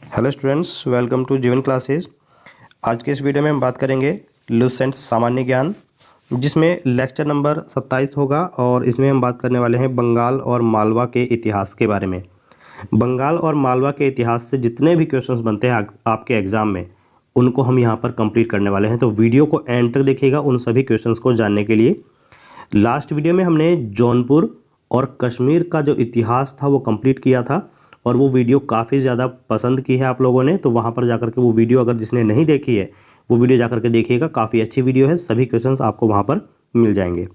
Hello students, welcome to जीवन classes. आज के इस वीडियो में हम बात करेंगे लुसेंट सामान्य ज्ञान, जिसमें लेक्चर नंबर 27 होगा और इसमें हम बात करने वाले हैं बंगाल और मालवा के इतिहास के बारे में। बंगाल और मालवा के इतिहास से जितने भी क्वेश्चंस बनते हैं आपके एग्ज़ाम में, उनको हम यहाँ पर कंप्लीट करने वाले हैं। तो वीडियो को एंड तक देखिएगा उन सभी क्वेश्चंस को जानने के लिए। लास्ट वीडियो में हमने जौनपुर और कश्मीर का जो इतिहास था वो कंप्लीट किया था और वो वीडियो काफ़ी ज़्यादा पसंद की है आप लोगों ने। तो वहाँ पर जाकर के वो वीडियो अगर जिसने नहीं देखी है वो वीडियो जाकर के देखिएगा, काफ़ी अच्छी वीडियो है। सभी क्वेश्चंस आपको वहाँ पर मिल जाएंगे।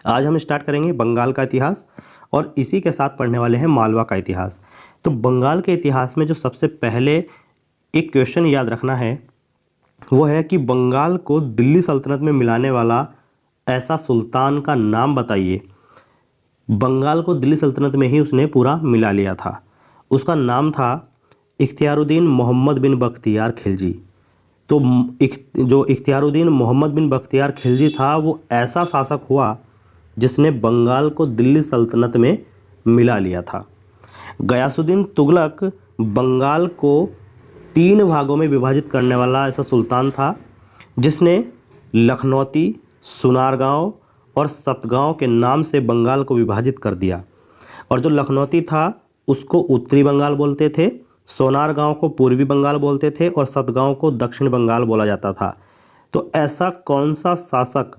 आज हम स्टार्ट करेंगे बंगाल का इतिहास और इसी के साथ पढ़ने वाले हैं मालवा का इतिहास। तो बंगाल के इतिहास में जो सबसे पहले एक क्वेश्चन याद रखना है वो है कि बंगाल को दिल्ली सल्तनत में मिलाने वाला ऐसा सुल्तान का नाम बताइए। बंगाल को दिल्ली सल्तनत में ही उसने पूरा मिला लिया था। उसका नाम था इख्तियारुद्दीन मोहम्मद बिन बख्तियार खिलजी। तो जो इख्तियारुद्दीन मोहम्मद बिन बख्तियार खिलजी था वो ऐसा शासक हुआ जिसने बंगाल को दिल्ली सल्तनत में मिला लिया था। गयासुद्दीन तुगलक बंगाल को 3 भागों में विभाजित करने वाला ऐसा सुल्तान था जिसने लखनौती, सुनारगांव और सतगांव के नाम से बंगाल को विभाजित कर दिया। और जो लखनौती था उसको उत्तरी बंगाल बोलते थे, सोनारगांव को पूर्वी बंगाल बोलते थे और सतगांव को दक्षिण बंगाल बोला जाता था। तो ऐसा कौन सा शासक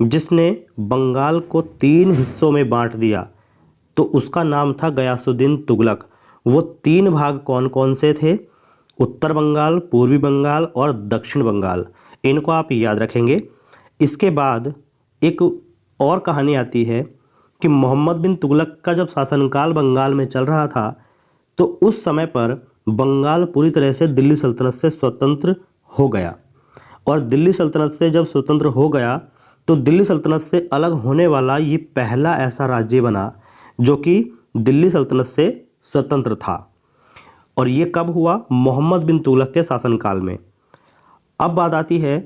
जिसने बंगाल को 3 हिस्सों में बांट दिया? तो उसका नाम था गयासुद्दीन तुगलक। वो 3 भाग कौन कौन से थे? उत्तर बंगाल, पूर्वी बंगाल और दक्षिण बंगाल। इनको आप याद रखेंगे। इसके बाद एक और कहानी आती है कि मोहम्मद बिन तुगलक का जब शासनकाल बंगाल में चल रहा था तो उस समय पर बंगाल पूरी तरह से दिल्ली सल्तनत से स्वतंत्र हो गया। और दिल्ली सल्तनत से जब स्वतंत्र हो गया तो दिल्ली सल्तनत से अलग होने वाला ये पहला ऐसा राज्य बना जो कि दिल्ली सल्तनत से स्वतंत्र था। और ये कब हुआ? मोहम्मद बिन तुगलक के शासनकाल में। अब बात आती है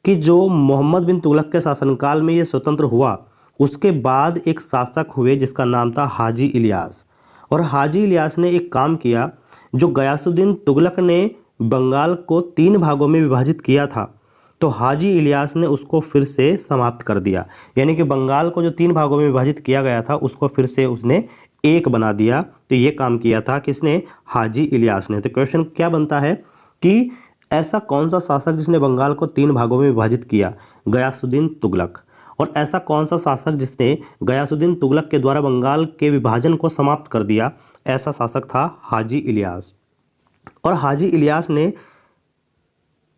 कि जो मोहम्मद बिन तुगलक के शासनकाल में ये स्वतंत्र हुआ, उसके बाद एक शासक हुए जिसका नाम था हाजी इलियास। और हाजी इलियास ने एक काम किया, जो गयासुद्दीन तुगलक ने बंगाल को 3 भागों में विभाजित किया था, तो हाजी इलियास ने उसको फिर से समाप्त कर दिया। यानी कि बंगाल को जो 3 भागों में विभाजित किया गया था उसको फिर से उसने एक बना दिया। तो ये काम किया था किसने? हाजी इलियास ने। तो क्वेश्चन क्या बनता है कि ऐसा कौन सा शासक जिसने बंगाल को 3 भागों में विभाजित किया? गयासुद्दीन तुगलक। और ऐसा कौन सा शासक जिसने गयासुद्दीन तुगलक के द्वारा बंगाल के विभाजन को समाप्त कर दिया? ऐसा शासक था हाजी इलियास। और हाजी इलियास ने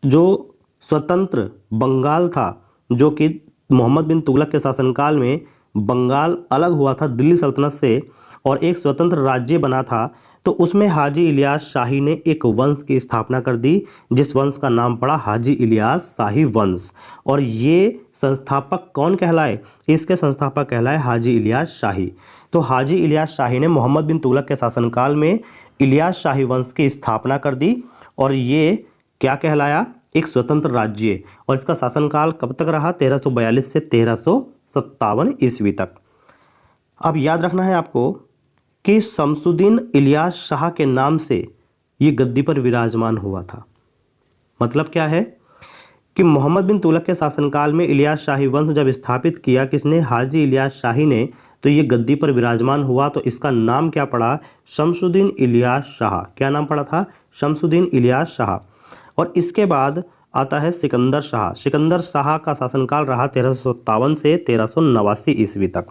जो स्वतंत्र बंगाल था, जो कि मोहम्मद बिन तुगलक के शासनकाल में बंगाल अलग हुआ था दिल्ली सल्तनत से और एक स्वतंत्र राज्य बना था, तो उसमें हाजी इलियास शाही ने एक वंश की स्थापना कर दी जिस वंश का नाम पड़ा हाजी इलियास शाही वंश। और ये संस्थापक कौन कहलाए? इसके संस्थापक कहलाए हाजी इलियास शाही। तो हाजी इलियास शाही ने मोहम्मद बिन तुगलक के शासनकाल में इलियास शाही वंश की स्थापना कर दी और ये क्या कहलाया? एक स्वतंत्र राज्य। और इसका शासनकाल कब तक रहा? 1342 से 1357 ईस्वी तक। अब याद रखना है आपको कि शमसुद्दीन इलियास शाह के नाम से ये गद्दी पर विराजमान हुआ था। मतलब क्या है कि मोहम्मद बिन तुगलक के शासनकाल में इलियास शाही वंश जब स्थापित किया किसने? हाजी इलियास शाही ने। तो ये गद्दी पर विराजमान हुआ तो इसका नाम क्या पड़ा? शमसुद्दीन इलियास शाह। क्या नाम पड़ा था? शमसुद्दीन इलियास शाह। और इसके बाद आता है सिकंदर शाह। सिकंदर शाह का शासनकाल रहा 1357 से 1389 ईस्वी तक।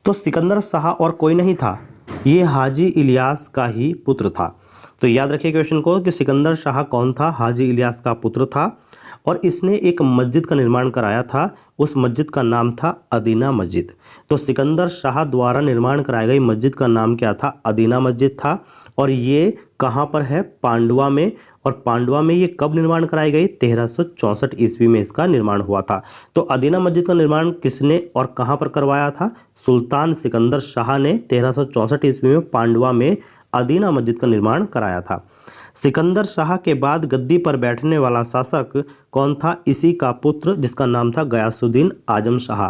तो सिकंदर शाह और कोई नहीं था, ये हाजी इलियास का ही पुत्र था। तो याद रखिए क्वेश्चन को कि सिकंदर शाह कौन था? हाजी इलियास का पुत्र था। और इसने एक मस्जिद का निर्माण कराया था, उस मस्जिद का नाम था अदीना मस्जिद। तो सिकंदर शाह द्वारा निर्माण कराई गई मस्जिद का नाम क्या था? अदीना मस्जिद था। और ये कहाँ पर है? पांडुआ में। और पांडुआ में ये कब निर्माण कराई गई? 1364 ईस्वी में इसका निर्माण हुआ था। तो अदीना मस्जिद का निर्माण किसने और कहाँ पर करवाया था? सुल्तान सिकंदर शाह ने 1364 ईस्वी में पांडुआ में अदीना मस्जिद का निर्माण कराया था। सिकंदर शाह के बाद गद्दी पर बैठने वाला शासक कौन था? इसी का पुत्र जिसका नाम था गयासुद्दीन आजम शाह।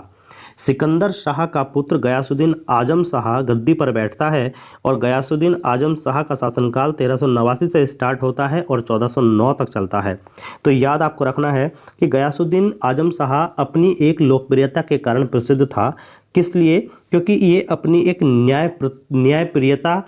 सिकंदर शाह का पुत्र गयासुद्दीन आजम शाह गद्दी पर बैठता है और गयासुद्दीन आजम शाह का शासनकाल 1389 से स्टार्ट होता है और 1409 तक चलता है। तो याद आपको रखना है कि गयासुद्दीन आजम शाह अपनी एक लोकप्रियता के कारण प्रसिद्ध था। किस लिए? क्योंकि ये अपनी एक न्यायप्रियता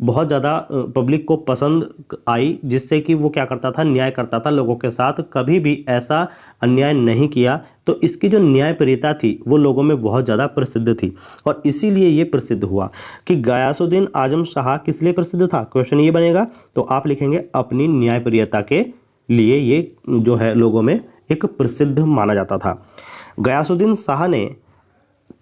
बहुत ज़्यादा पब्लिक को पसंद आई, जिससे कि वो क्या करता था, न्याय करता था लोगों के साथ, कभी भी ऐसा अन्याय नहीं किया। तो इसकी जो न्यायप्रियता थी वो लोगों में बहुत ज़्यादा प्रसिद्ध थी और इसीलिए ये प्रसिद्ध हुआ। कि गयासुद्दीन आजम शाह किस लिए प्रसिद्ध था, क्वेश्चन ये बनेगा। तो आप लिखेंगे अपनी न्यायप्रियता के लिए ये जो है लोगों में एक प्रसिद्ध माना जाता था। गयासुद्दीन शाह ने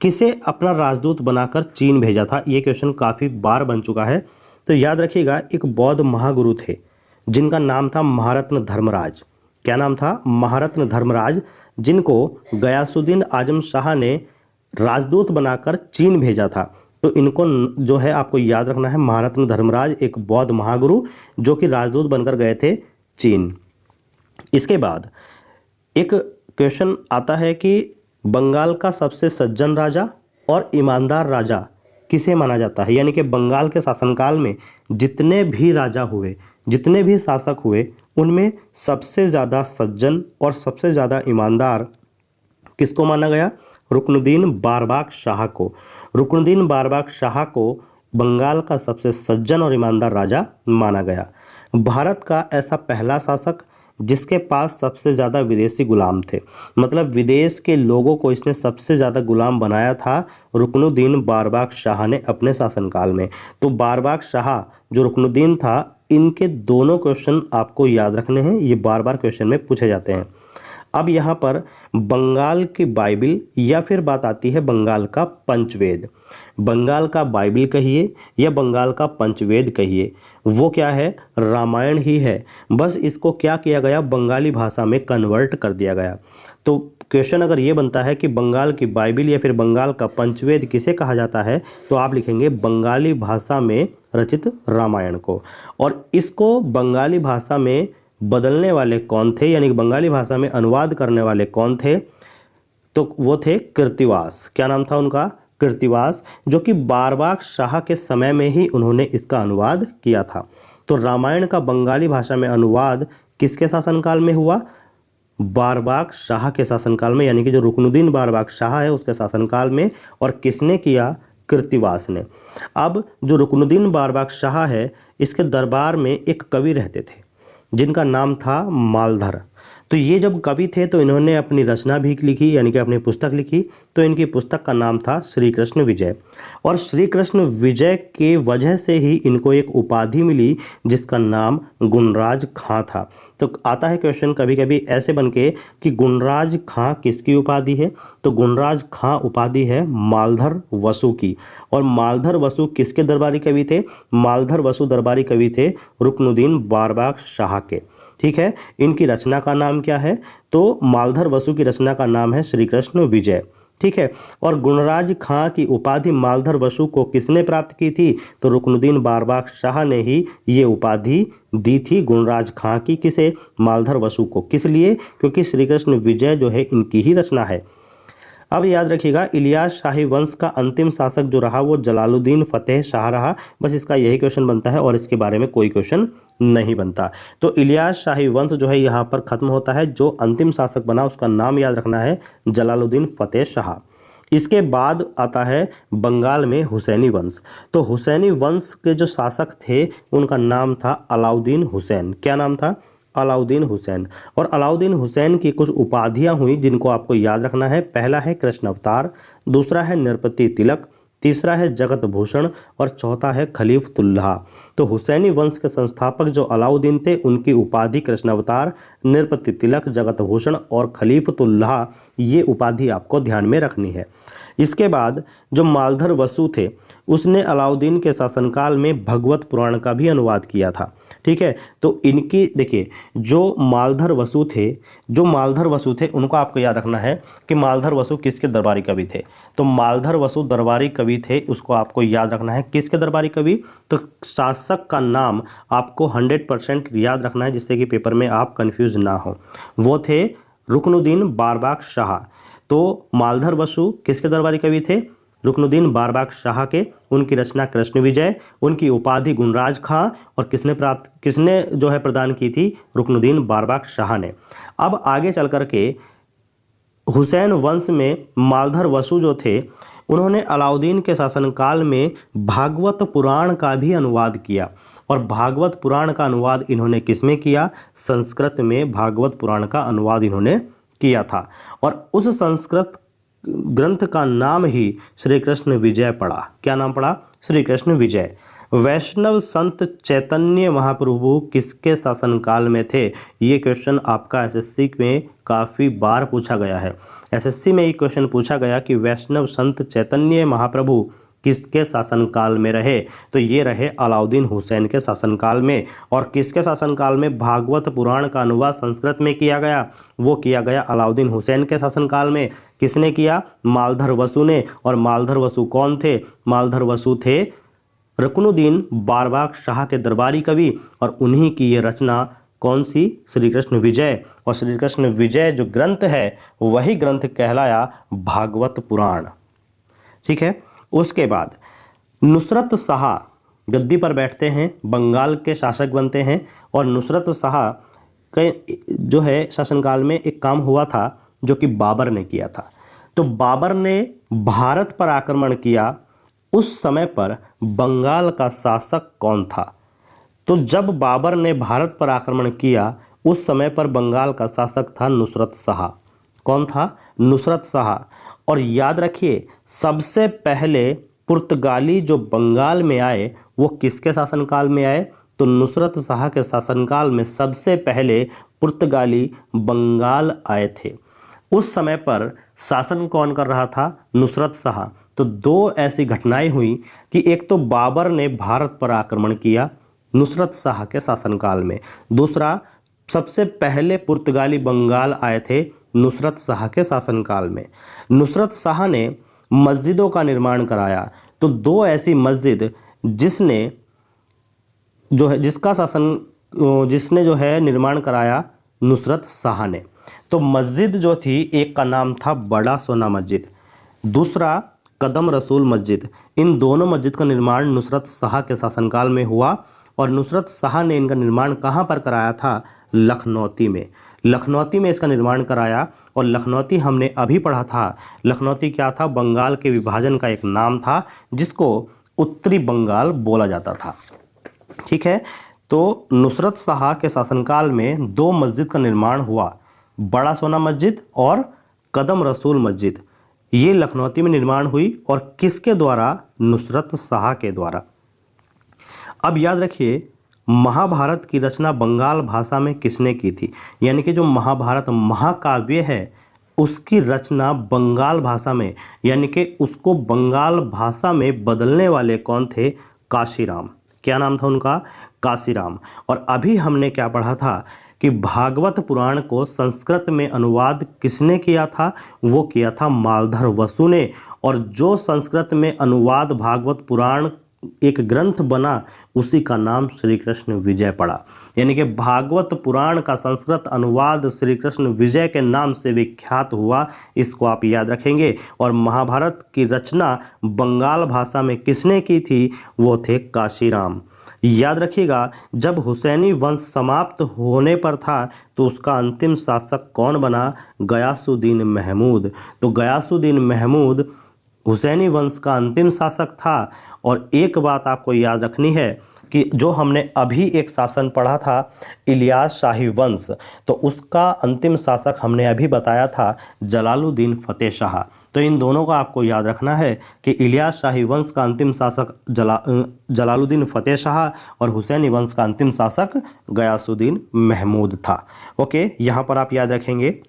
किसे अपना राजदूत बनाकर चीन भेजा था, ये क्वेश्चन काफ़ी बार बन चुका है। तो याद रखिएगा, एक बौद्ध महागुरु थे जिनका नाम था महारत्न धर्मराज। क्या नाम था? महारत्न धर्मराज, जिनको गयासुद्दीन आजम शाह ने राजदूत बनाकर चीन भेजा था। तो इनको जो है आपको याद रखना है, महारत्न धर्मराज एक बौद्ध महागुरु जो कि राजदूत बनकर गए थे चीन। इसके बाद एक क्वेश्चन आता है कि बंगाल का सबसे सज्जन राजा और ईमानदार राजा किसे माना जाता है, यानी कि बंगाल के शासनकाल में जितने भी राजा हुए, जितने भी शासक हुए, उनमें सबसे ज़्यादा सज्जन और सबसे ज़्यादा ईमानदार किसको माना गया? रुकनुद्दीन बारबाक शाह को। रुकनुद्दीन बारबाक शाह को बंगाल का सबसे सज्जन और ईमानदार राजा माना गया। भारत का ऐसा पहला शासक जिसके पास सबसे ज़्यादा विदेशी गुलाम थे, मतलब विदेश के लोगों को इसने सबसे ज़्यादा गुलाम बनाया था, रुकनुद्दीन बारबाक शाह ने अपने शासनकाल में। तो बारबाक शाह जो रुकनुद्दीन था, इनके दोनों क्वेश्चन आपको याद रखने हैं, ये बार बार क्वेश्चन में पूछे जाते हैं। अब यहाँ पर बंगाल की बाइबिल या फिर बात आती है बंगाल का पंचवेद। बंगाल का बाइबिल कहिए या बंगाल का पंचवेद कहिए, वो क्या है? रामायण ही है। बस इसको क्या किया गया? बंगाली भाषा में कन्वर्ट कर दिया गया। तो क्वेश्चन अगर ये बनता है कि बंगाल की बाइबिल या फिर बंगाल का पंचवेद किसे कहा जाता है, तो आप लिखेंगे बंगाली भाषा में रचित रामायण को। और इसको बंगाली भाषा में बदलने वाले कौन थे, यानी कि बंगाली भाषा में अनुवाद करने वाले कौन थे? तो वो थे कृत्तिवास। क्या नाम था उनका? कृत्तिवास, जो कि बारबाक शाह के समय में ही उन्होंने इसका अनुवाद किया था। तो रामायण का बंगाली भाषा में अनुवाद किसके शासनकाल में हुआ? बारबाक शाह के शासनकाल में, यानी कि जो रुकनुद्दीन बारबाक शाह है उसके शासनकाल में। और किसने किया? कृत्तिवास ने। अब जो रुकनुद्दीन बारबाक शाह है, इसके दरबार में एक कवि रहते थे जिनका नाम था मालधर। तो ये जब कवि थे तो इन्होंने अपनी रचना भी लिखी, यानी कि अपनी पुस्तक लिखी। तो इनकी पुस्तक का नाम था श्री कृष्ण विजय। और श्री कृष्ण विजय के वजह से ही इनको एक उपाधि मिली जिसका नाम गुणराज खां था। तो आता है क्वेश्चन कभी कभी ऐसे बन के कि गुणराज खां किसकी उपाधि है? तो गुणराज खां उपाधि है मालधर वसु की। और मालधर वसु किसके दरबारी कवि थे? मालधर वसु दरबारी कवि थे रुकनुद्दीन बारबाक शाह के। ठीक है, इनकी रचना का नाम क्या है? तो मालधर वसु की रचना का नाम है श्री कृष्ण विजय। ठीक है, और गुणराज खां की उपाधि मालधर वसु को किसने प्राप्त की थी? तो रुकनुद्दीन बारबाक शाह ने ही ये उपाधि दी थी गुणराज खां की। किसे? मालधर वसु को। किस लिए? क्योंकि श्री कृष्ण विजय जो है इनकी ही रचना है। अब याद रखिएगा, इलियास शाही वंश का अंतिम शासक जो रहा वो जलालुद्दीन फतेह शाह रहा। बस इसका यही क्वेश्चन बनता है और इसके बारे में कोई क्वेश्चन नहीं बनता। तो इलियास शाही वंश जो है यहाँ पर खत्म होता है। जो अंतिम शासक बना उसका नाम याद रखना है जलालुद्दीन फतेह शाह। इसके बाद आता है बंगाल में हुसैनी वंश। तो हुसैनी वंश के जो शासक थे उनका नाम था अलाउद्दीन हुसैन। क्या नाम था? अलाउद्दीन हुसैन। और अलाउद्दीन हुसैन की कुछ उपाधियां हुई जिनको आपको याद रखना है। पहला है कृष्ण अवतार, दूसरा है नरपति तिलक, तीसरा है जगत भूषण और चौथा है खलीफतुल्लाह। तो हुसैनी वंश के संस्थापक जो अलाउद्दीन थे उनकी उपाधि कृष्ण अवतार, नरपति तिलक, जगत भूषण और खलीफतुल्लाह, ये उपाधि आपको ध्यान में रखनी है। इसके बाद जो मालधर वसु थे उसने अलाउद्दीन के शासनकाल में भगवत पुराण का भी अनुवाद किया था। ठीक है, तो इनकी देखिए जो मालधर वसु थे उनको आपको याद रखना है कि मालधर वसु किसके दरबारी कवि थे। तो मालधर वसु दरबारी कवि थे, उसको आपको याद रखना है। किसके दरबारी कवि? तो शासक का नाम आपको 100% याद रखना है जिससे कि पेपर में आप कंफ्यूज ना हो। वो थे रुकनुद्दीन बारबाक शाह। तो मालधर वसु किसके दरबारी कवि थे? रुकनुद्दीन बारबाग शाह के। उनकी रचना कृष्ण विजय, उनकी उपाधि गुणराज खां, और किसने जो है प्रदान की थी? रुकनुद्दीन बारबाग शाह ने। अब आगे चल कर के हुसैन वंश में मालधर वसु जो थे, उन्होंने अलाउद्दीन के शासनकाल में भागवत पुराण का भी अनुवाद किया। और भागवत पुराण का अनुवाद इन्होंने किस में किया? संस्कृत में भागवत पुराण का अनुवाद इन्होंने किया था। और उस संस्कृत ग्रंथ का नाम ही श्री कृष्ण विजय पड़ा। क्या नाम पड़ा? श्री कृष्ण विजय। वैष्णव संत चैतन्य महाप्रभु किसके शासनकाल में थे? ये क्वेश्चन आपका एसएससी में काफ़ी बार पूछा गया है। एसएससी में ये क्वेश्चन पूछा गया कि वैष्णव संत चैतन्य महाप्रभु किसके शासनकाल में रहे? तो ये रहे अलाउद्दीन हुसैन के शासनकाल में। और किसके शासनकाल में भागवत पुराण का अनुवाद संस्कृत में किया गया? वो किया गया अलाउद्दीन हुसैन के शासनकाल में। किसने किया? मालधर वसु ने। और मालधर वसु कौन थे? मालधर वसु थे रुकनुद्दीन बारबाग शाह के दरबारी कवि, और उन्हीं की ये रचना कौन सी? श्री कृष्ण विजय। और श्री कृष्ण विजय जो ग्रंथ है वही ग्रंथ कहलाया भागवत पुराण। ठीक है। उसके बाद नुसरत शाह गद्दी पर बैठते हैं, बंगाल के शासक बनते हैं। और नुसरत शाह के जो है शासनकाल में एक काम हुआ था जो कि बाबर ने किया था। तो बाबर ने भारत पर आक्रमण किया। उस समय पर बंगाल का शासक कौन था? तो जब बाबर ने भारत पर आक्रमण किया उस समय पर बंगाल का शासक था नुसरत शाह। कौन था? नुसरत शाह। और याद रखिए, सबसे पहले पुर्तगाली जो बंगाल में आए वो किसके शासनकाल में आए? तो नुसरत शाह के शासनकाल में सबसे पहले पुर्तगाली बंगाल आए थे। उस समय पर शासन कौन कर रहा था? नुसरत शाह। तो दो ऐसी घटनाएं हुई कि एक तो बाबर ने भारत पर आक्रमण किया नुसरत शाह के शासनकाल में, दूसरा सबसे पहले पुर्तगाली बंगाल आए थे नुसरत शाह के शासनकाल में। नुसरत शाह ने मस्जिदों का निर्माण कराया। तो दो ऐसी मस्जिद जिसने जो है निर्माण कराया नुसरत शाह ने। तो मस्जिद जो थी, एक का नाम था बड़ा सोना मस्जिद, दूसरा कदम रसूल मस्जिद। इन दोनों मस्जिद का निर्माण नुसरत शाह के शासनकाल में हुआ। और नुसरत शाह ने इनका निर्माण कहाँ पर कराया था? लखनौती में। लखनौती में इसका निर्माण कराया। और लखनौती हमने अभी पढ़ा था। लखनौती क्या था? बंगाल के विभाजन का एक नाम था जिसको उत्तरी बंगाल बोला जाता था। ठीक है। तो नुसरत शाह के शासनकाल में दो मस्जिद का निर्माण हुआ, बड़ा सोना मस्जिद और कदम रसूल मस्जिद। ये लखनौती में निर्माण हुई। और किसके द्वारा? नुसरत शाह के द्वारा। अब याद रखिए, महाभारत की रचना बंगाल भाषा में किसने की थी? यानी कि जो महाभारत महाकाव्य है उसकी रचना बंगाल भाषा में, यानी कि उसको बंगाल भाषा में बदलने वाले कौन थे? काशीराम। क्या नाम था उनका? काशीराम। और अभी हमने क्या पढ़ा था कि भागवत पुराण को संस्कृत में अनुवाद किसने किया था? वो किया था मालधर वसु ने। और जो संस्कृत में अनुवाद भागवत पुराण एक ग्रंथ बना उसी का नाम श्री कृष्ण विजय पड़ा। यानी कि भागवत पुराण का संस्कृत अनुवाद श्री कृष्ण विजय के नाम से विख्यात हुआ। इसको आप याद रखेंगे। और महाभारत की रचना बंगाल भाषा में किसने की थी? वो थे काशीराम। याद रखिएगा, जब हुसैनी वंश समाप्त होने पर था तो उसका अंतिम शासक कौन बना? गयासुद्दीन महमूद। तो गयासुद्दीन महमूद हुसैनी वंश का अंतिम शासक था। और एक बात आपको याद रखनी है कि जो हमने अभी एक शासन पढ़ा था इलियास शाही वंश, तो उसका अंतिम शासक हमने अभी बताया था जलालुद्दीन फतेह शाह। तो इन दोनों का आपको याद रखना है कि इलियास शाही वंश का अंतिम शासक जलालुद्दीन फतेह शाह और हुसैनी वंश का अंतिम शासक गयासुद्दीन महमूद था। ओके, यहाँ पर आप याद रखेंगे।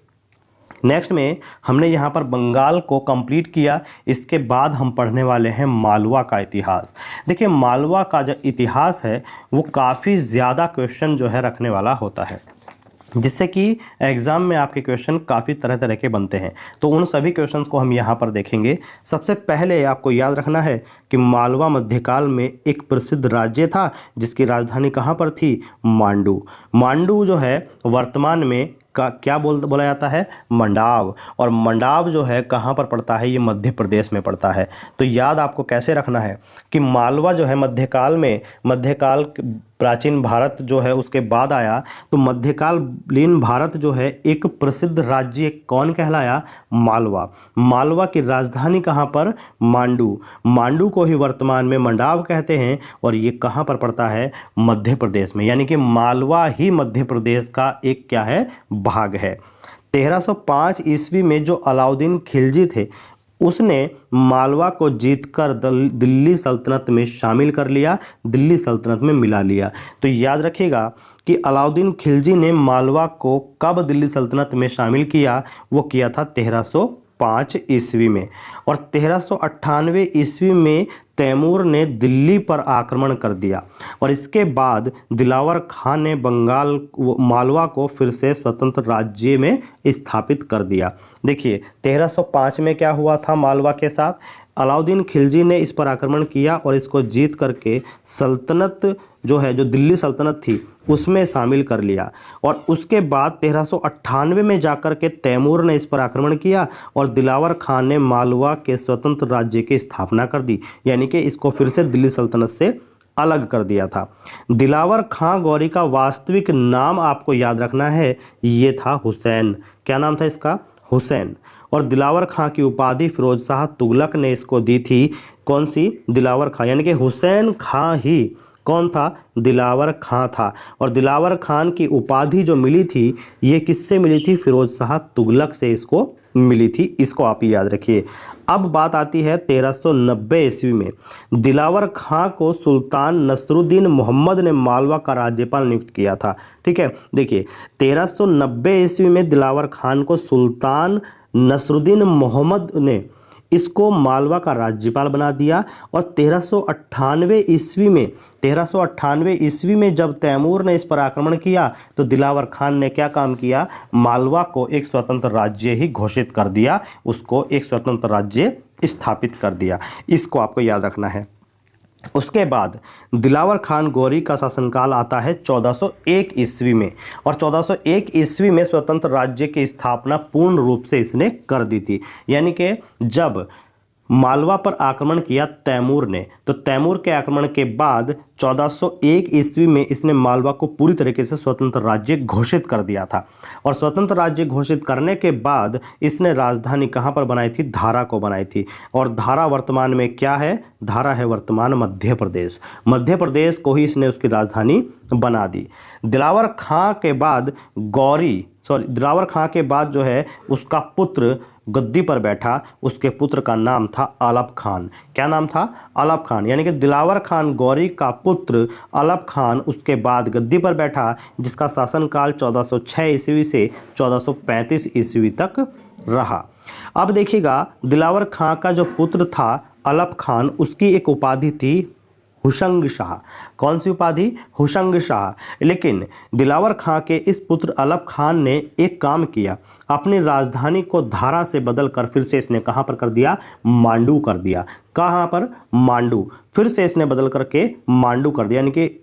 नेक्स्ट में हमने यहाँ पर बंगाल को कंप्लीट किया। इसके बाद हम पढ़ने वाले हैं मालवा का इतिहास। देखिए, मालवा का जो इतिहास है वो काफ़ी ज़्यादा क्वेश्चन जो है रखने वाला होता है, जिससे कि एग्ज़ाम में आपके क्वेश्चन काफ़ी तरह तरह के बनते हैं। तो उन सभी क्वेश्चंस को हम यहाँ पर देखेंगे। सबसे पहले आपको याद रखना है कि मालवा मध्यकाल में एक प्रसिद्ध राज्य था जिसकी राजधानी कहाँ पर थी? मांडू। मांडू जो है वर्तमान में का क्या बोला जाता है, मंडाव। और मंडाव जो है कहाँ पर पड़ता है, ये मध्य प्रदेश में पड़ता है। तो याद आपको कैसे रखना है कि मालवा जो है मध्यकाल प्राचीन भारत जो है उसके बाद आया, तो मध्यकालीन भारत जो है एक प्रसिद्ध राज्य कौन कहलाया, मालवा। मालवा की राजधानी कहाँ पर, मांडू। मांडू को ही वर्तमान में मंडाव कहते हैं और ये कहाँ पर पड़ता है, मध्य प्रदेश में। यानी कि मालवा ही मध्य प्रदेश का एक क्या है, भाग है। 1305 ईस्वी में जो अलाउद्दीन खिलजी थे उसने मालवा को जीतकर दिल्ली सल्तनत में शामिल कर लिया, दिल्ली सल्तनत में मिला लिया। तो याद रखिएगा कि अलाउद्दीन खिलजी ने मालवा को कब दिल्ली सल्तनत में शामिल किया, वो किया था 1305 ईस्वी में। और 1398 ईस्वी में तैमूर ने दिल्ली पर आक्रमण कर दिया और इसके बाद दिलावर खां ने मालवा को फिर से स्वतंत्र राज्य में स्थापित कर दिया। देखिए 1305 में क्या हुआ था मालवा के साथ, अलाउद्दीन खिलजी ने इस पर आक्रमण किया और इसको जीत करके सल्तनत जो है, जो दिल्ली सल्तनत थी उसमें शामिल कर लिया। और उसके बाद 1398 में जाकर के तैमूर ने इस पर आक्रमण किया और दिलावर खां ने मालवा के स्वतंत्र राज्य की स्थापना कर दी, यानी कि इसको फिर से दिल्ली सल्तनत से अलग कर दिया था। दिलावर खां गौरी का वास्तविक नाम आपको याद रखना है, ये था हुसैन। क्या नाम था इसका, हुसैन। और दिलावर खां की उपाधि फिरोज शाह तुगलक ने इसको दी थी, कौन सी, दिलावर खां। यानी कि हुसैन खां ही कौन था, दिलावर खां था। और दिलावर खान की उपाधि जो मिली थी ये किससे मिली थी, फिरोज शाह तुगलक से इसको मिली थी, इसको आप याद रखिए। अब बात आती है 1390 ईस्वी में दिलावर खां को सुल्तान नसरुद्दीन मोहम्मद ने मालवा का राज्यपाल नियुक्त किया था। ठीक है, देखिए 1390 ईस्वी में दिलावर खान को सुल्तान नसरुद्दीन मोहम्मद ने इसको मालवा का राज्यपाल बना दिया। और 1398 ईस्वी में जब तैमूर ने इस पर आक्रमण किया तो दिलावर खान ने क्या काम किया, मालवा को एक स्वतंत्र राज्य ही घोषित कर दिया, उसको एक स्वतंत्र राज्य स्थापित कर दिया। इसको आपको याद रखना है। उसके बाद दिलावर खान गौरी का शासनकाल आता है 1401 ईस्वी में। और 1401 ईस्वी में स्वतंत्र राज्य की स्थापना पूर्ण रूप से इसने कर दी थी। यानी कि जब मालवा पर आक्रमण किया तैमूर ने, तो तैमूर के आक्रमण के बाद 1401 ईस्वी में इसने मालवा को पूरी तरीके से स्वतंत्र राज्य घोषित कर दिया था। और स्वतंत्र राज्य घोषित करने के बाद इसने राजधानी कहाँ पर बनाई थी, धारा को बनाई थी। और धारा वर्तमान में क्या है, धारा है वर्तमान मध्य प्रदेश। मध्य प्रदेश को ही इसने उसकी राजधानी बना दी। दिलावर खां के बाद जो है उसका पुत्र गद्दी पर बैठा, उसके पुत्र का नाम था अलप खान। क्या नाम था, अलप खान। यानी कि दिलावर खान गौरी का पुत्र अलप खान उसके बाद गद्दी पर बैठा, जिसका शासनकाल 1406 ईस्वी से 1435 ईस्वी तक रहा। अब देखिएगा दिलावर खां का जो पुत्र था अलप खान, उसकी एक उपाधि थी हुशंग शाह। कौन सी उपाधि, हुशंग शाह। लेकिन दिलावर खां के इस पुत्र अलप खान ने एक काम किया, अपनी राजधानी को धारा से बदलकर फिर से इसने कहां पर कर दिया, मांडू कर दिया। कहां पर, मांडू। फिर से इसने बदल करके मांडू कर दिया। यानी कि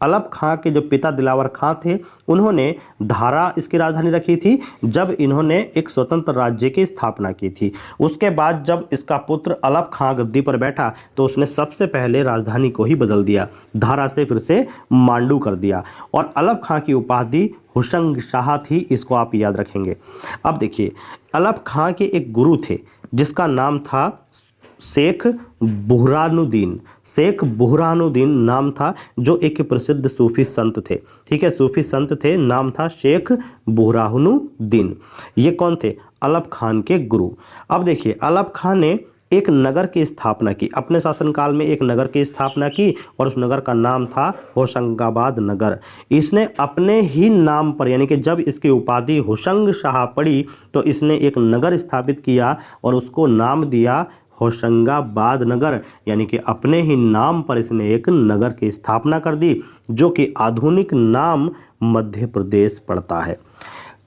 अलप खां के जो पिता दिलावर खां थे उन्होंने धारा इसकी राजधानी रखी थी जब इन्होंने एक स्वतंत्र राज्य की स्थापना की थी। उसके बाद जब इसका पुत्र अलप खां गद्दी पर बैठा तो उसने सबसे पहले राजधानी को ही बदल दिया, धारा से फिर से मांडू कर दिया। और अलप खां की उपाधि हुशंग शाह थी, इसको आप याद रखेंगे। अब देखिए अलप खां के एक गुरु थे जिसका नाम था शेख बुरहानुद्दीन। शेख बुरहानुद्दीन नाम था, जो एक प्रसिद्ध सूफी संत थे। ठीक है, सूफी संत थे, नाम था शेख बुरहानुद्दीन। ये कौन थे, अलप खान के गुरु। अब देखिए अलप खान ने एक नगर की स्थापना की, अपने शासनकाल में एक नगर की स्थापना की और उस नगर का नाम था होशंगाबाद नगर। इसने अपने ही नाम पर, यानी कि जब इसकी उपाधि हुशंग शाह पड़ी तो इसने एक नगर स्थापित किया और उसको नाम दिया होशंगाबाद नगर। यानी कि अपने ही नाम पर इसने एक नगर की स्थापना कर दी, जो कि आधुनिक नाम मध्य प्रदेश पड़ता है।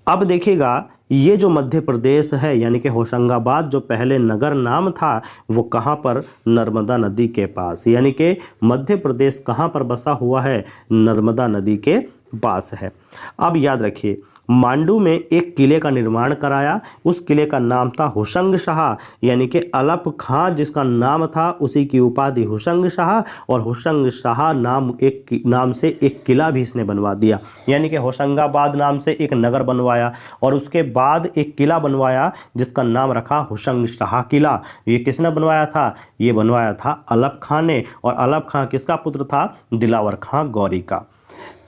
अब देखिएगा ये जो मध्य प्रदेश है यानी कि होशंगाबाद, जो पहले नगर नाम था वो कहाँ पर, नर्मदा नदी के पास। यानी कि मध्य प्रदेश कहाँ पर बसा हुआ है, नर्मदा नदी के पास है। अब याद रखिए मांडू में एक किले का निर्माण कराया। उस किले का नाम था हुशंग शाह, यानी कि अलप खां जिसका नाम था उसी की उपाधि हुशंग शाह, और हुशंग शाह नाम से एक किला भी इसने बनवा दिया, यानी कि होशंगाबाद नाम से एक नगर बनवाया और उसके बाद एक किला बनवाया जिसका नाम रखा हुशंग शाह किला। ये किसने बनवाया था? ये बनवाया था अलप खां ने, और अलप खां किसका पुत्र था? दिलावर खां गौरी का।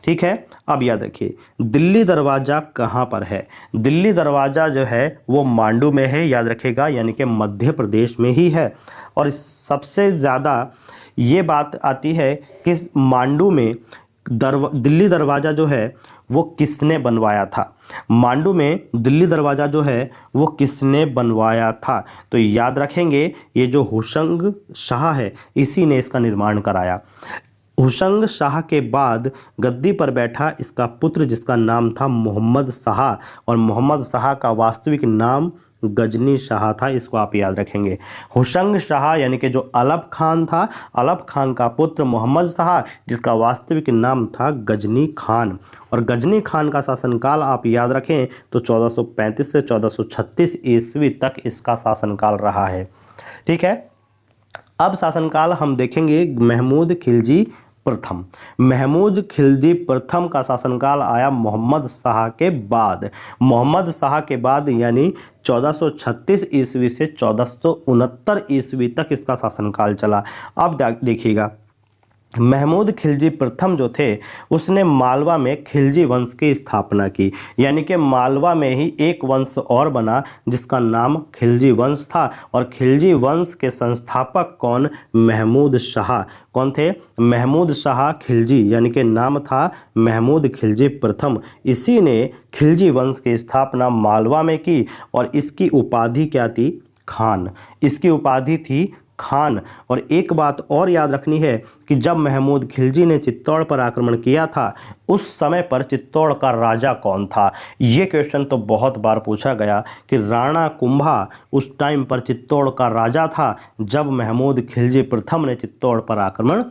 ठीक है, अब याद रखिए दिल्ली दरवाज़ा कहाँ पर है? दिल्ली दरवाज़ा जो है वो मांडू में है, याद रखिएगा, यानी कि मध्य प्रदेश में ही है। और सबसे ज़्यादा ये बात आती है कि मांडू में दिल्ली दरवाज़ा जो है वो किसने बनवाया था? मांडू में दिल्ली दरवाज़ा जो है वो किसने बनवाया था? तो याद रखेंगे ये जो हुशंग शाह है इसी ने इसका निर्माण कराया। हुशंग शाह के बाद गद्दी पर बैठा इसका पुत्र जिसका नाम था मोहम्मद शाह, और मोहम्मद शाह का वास्तविक नाम गजनी शाह था, इसको आप याद रखेंगे। हुशंग शाह यानी कि जो अलप खान था, अलप खान का पुत्र मोहम्मद शाह जिसका वास्तविक नाम था गजनी खान, और गजनी खान का शासनकाल आप याद रखें तो 1435 से 1436 ईस्वी तक इसका शासनकाल रहा है। ठीक है, अब शासनकाल हम देखेंगे महमूद खिलजी प्रथम। महमूद खिलजी प्रथम का शासनकाल आया मोहम्मद शाह के बाद। मोहम्मद शाह के बाद यानी 1436 ईस्वी से 1469 ईस्वी तक इसका शासनकाल चला। अब देखिएगा महमूद खिलजी प्रथम जो थे उसने मालवा में खिलजी वंश की स्थापना की, यानी कि मालवा में ही एक वंश और बना जिसका नाम खिलजी वंश था, और खिलजी वंश के संस्थापक कौन? महमूद शाह। कौन थे? महमूद शाह खिलजी, यानी कि नाम था महमूद खिलजी प्रथम। इसी ने खिलजी वंश की स्थापना मालवा में की, और इसकी उपाधि क्या थी? खान। इसकी उपाधि थी खान। और एक बात और याद रखनी है कि जब महमूद खिलजी ने चित्तौड़ पर आक्रमण किया था उस समय पर चित्तौड़ का राजा कौन था? ये क्वेश्चन तो बहुत बार पूछा गया कि राणा कुंभा उस टाइम पर चित्तौड़ का राजा था जब महमूद खिलजी प्रथम ने चित्तौड़ पर आक्रमण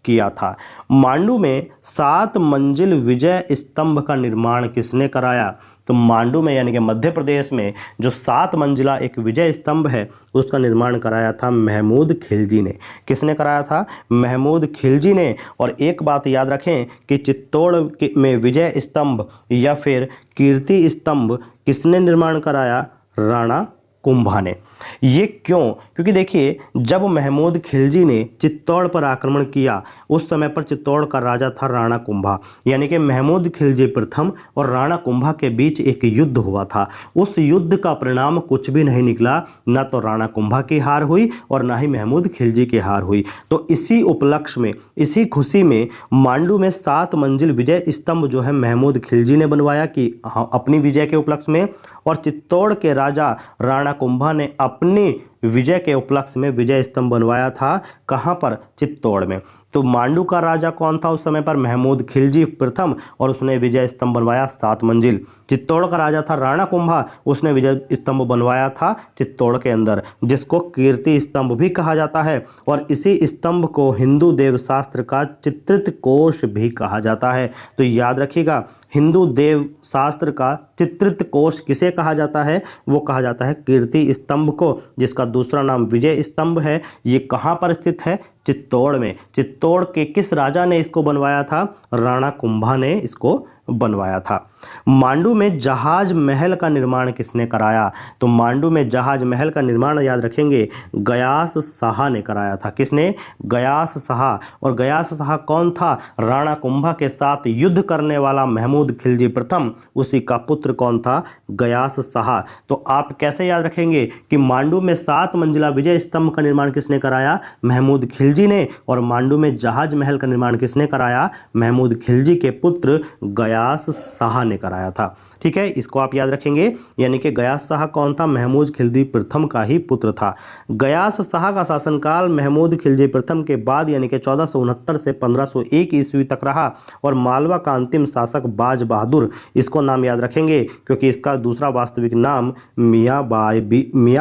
किया था। मांडू में 7 मंजिल विजय स्तंभ का निर्माण किसने कराया? तो मांडू में यानी कि मध्य प्रदेश में जो 7 मंजिला एक विजय स्तंभ है उसका निर्माण कराया था महमूद खिलजी ने। किसने कराया था? महमूद खिलजी ने। और एक बात याद रखें कि चित्तौड़ में विजय स्तंभ या फिर कीर्ति स्तंभ किसने निर्माण कराया? राणा कुंभा ने। ये क्यों? क्योंकि देखिए जब महमूद खिलजी ने चित्तौड़ पर आक्रमण किया उस समय पर चित्तौड़ का राजा था राणा कुंभा, यानी कि महमूद खिलजी प्रथम और राणा कुंभा के बीच एक युद्ध हुआ था। उस युद्ध का परिणाम कुछ भी नहीं निकला, ना तो राणा कुंभा की हार हुई और ना ही महमूद खिलजी की हार हुई। तो इसी उपलक्ष्य में, इसी खुशी में मांडू में 7 मंजिल विजय स्तंभ जो है महमूद खिलजी ने बनवाया कि अपनी विजय के उपलक्ष्य में, और चित्तौड़ के राजा राणा कुंभा ने अपनी विजय के उपलक्ष्य में विजय स्तंभ बनवाया था। कहाँ पर? चित्तौड़ में। तो मांडू का राजा कौन था उस समय पर? महमूद खिलजी प्रथम, और उसने विजय स्तंभ बनवाया 7 मंजिल। चित्तौड़ का राजा था राणा कुंभा, उसने विजय स्तंभ बनवाया था चित्तौड़ के अंदर जिसको कीर्ति स्तंभ भी कहा जाता है, और इसी स्तंभ को हिंदू देवशास्त्र का चित्रित कोश भी कहा जाता है। तो याद रखिएगा हिंदू देव शास्त्र का चित्रित कोश किसे कहा जाता है? वो कहा जाता है कीर्ति स्तंभ को, जिसका दूसरा नाम विजय स्तंभ है। ये कहाँ पर स्थित है? चित्तौड़ में। चित्तौड़ के किस राजा ने इसको बनवाया था? राणा कुंभा ने इसको बनवाया था। मांडू में जहाज महल का निर्माण किसने कराया? तो मांडू में जहाज महल का निर्माण याद रखेंगे गयास शाह ने कराया था। किसने? गयास शाह। और गयास शाह कौन था? राणा कुंभा के साथ युद्ध करने वाला महमूद खिलजी प्रथम, उसी का पुत्र कौन था? गयास शाह। तो आप कैसे याद रखेंगे कि मांडू में 7 मंजिला विजय स्तंभ का निर्माण किसने कराया? महमूद खिलजी ने। और मांडू में जहाज महल का निर्माण किसने कराया? महमूद खिलजी के पुत्र गयास शाह ने कराया था। ठीक है, इसको आप याद रखेंगे, यानी कि गयास शाह कौन था? महमूद खिलजी प्रथम का ही पुत्र था। गयास शाह का शासनकाल महमूद खिलजी प्रथम के बाद यानी कि 1469 से 1501 ईस्वी तक रहा, और मालवा का अंतिम शासक बाज बहादुर, इसको नाम याद रखेंगे क्योंकि इसका दूसरा वास्तविक नाम मियाँ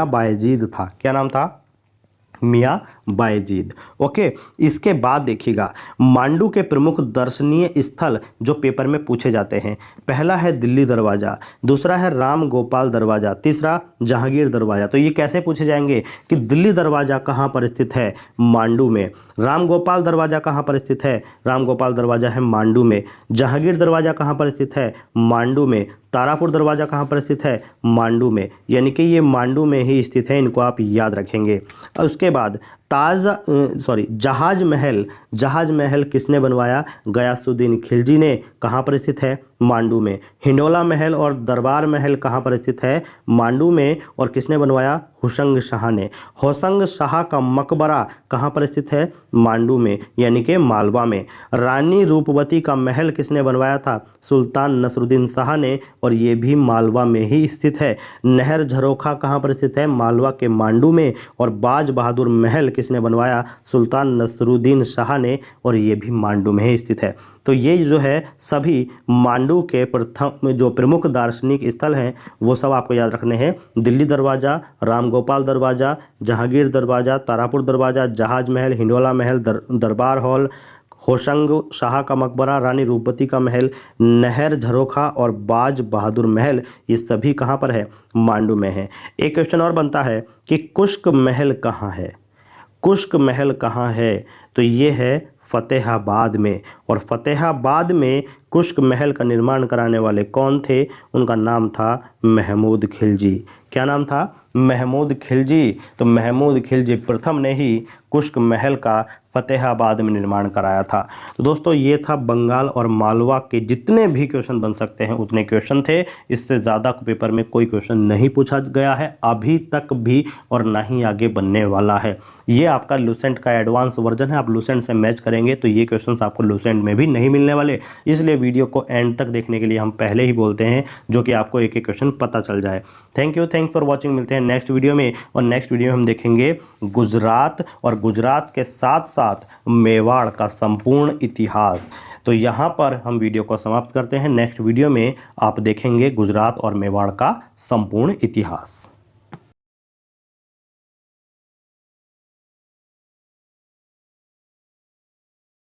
बायजीद था। क्या नाम था? मियाँ बायजीद। ओके, इसके बाद देखिएगा मांडू के प्रमुख दर्शनीय स्थल जो पेपर में पूछे जाते हैं, पहला है दिल्ली दरवाज़ा, दूसरा है राम गोपाल दरवाज़ा, तीसरा जहांगीर दरवाज़ा। तो ये कैसे पूछे जाएंगे कि दिल्ली दरवाज़ा कहाँ पर स्थित है? मांडू में। राम गोपाल दरवाज़ा कहाँ पर स्थित है? राम गोपाल दरवाज़ा है मांडू में। जहांगीर दरवाज़ा कहाँ पर स्थित है? मांडू में। तारापुर दरवाज़ा कहाँ पर स्थित है? मांडू में। यानी कि ये मांडू में ही स्थित है, इनको आप याद रखेंगे। और उसके बाद जहाज महल किसने बनवाया? गयासुद्दीन खिलजी ने। कहाँ पर स्थित है? मांडू में। हिंडोला महल और दरबार महल कहाँ पर स्थित है? मांडू में। और किसने बनवाया? होशंग शाह ने। होशंग शाह का मकबरा कहाँ पर स्थित है? मांडू में, यानी कि मालवा में। रानी रूपवती का महल किसने बनवाया था? सुल्तान नसरुद्दीन शाह ने, और ये भी मालवा में ही स्थित है। नहर झरोखा कहाँ पर स्थित है? मालवा के मांडू में। और बाज बहादुर महल किसने बनवाया? सुल्तान नसरुद्दीन शाह ने, और ये भी मांडू में ही स्थित है। तो ये जो है सभी मांडू के प्रथम जो प्रमुख दार्शनिक स्थल हैं वो सब आपको याद रखने हैं। दिल्ली दरवाज़ा, राम गोपाल दरवाज़ा, जहांगीर दरवाज़ा, तारापुर दरवाज़ा, जहाज महल, हिंडोला महल, दरबार हॉल, होशंग शाह का मकबरा, रानी रूपवती का महल, नहर झरोखा और बाज बहादुर महल, ये सभी कहाँ पर है? मांडू में है। एक क्वेश्चन और बनता है कि कुश्क महल कहाँ है? कुश्क महल कहाँ है? तो ये है फतेहाबाद में। और फतेहाबाद में कुश्क महल का निर्माण कराने वाले कौन थे? उनका नाम था महमूद खिलजी। क्या नाम था? महमूद खिलजी। तो महमूद खिलजी प्रथम ने ही कुश्क महल का फतेहाबाद में निर्माण कराया था। तो दोस्तों ये था बंगाल और मालवा के जितने भी क्वेश्चन बन सकते हैं उतने क्वेश्चन थे। इससे ज़्यादा पेपर में कोई क्वेश्चन नहीं पूछा गया है अभी तक भी, और ना ही आगे बनने वाला है। ये आपका लूसेंट का एडवांस वर्जन है। आप लूसेंट से मैच करेंगे तो ये क्वेश्चन आपको लूसेंट में भी नहीं मिलने वाले। इसलिए वीडियो को एंड तक देखने के लिए हम पहले ही बोलते हैं, जो कि आपको एक एक क्वेश्चन पता चल जाए। Thank you, thanks for watching. मिलते हैं नेक्स्ट वीडियो में, और नेक्स्ट वीडियो में हम देखेंगे गुजरात, और गुजरात के साथ साथ मेवाड़ का संपूर्ण इतिहास। तो यहाँ पर हम वीडियो को समाप्त करते हैं। नेक्स्ट वीडियो में आप देखेंगे गुजरात और मेवाड़ का संपूर्ण इतिहास।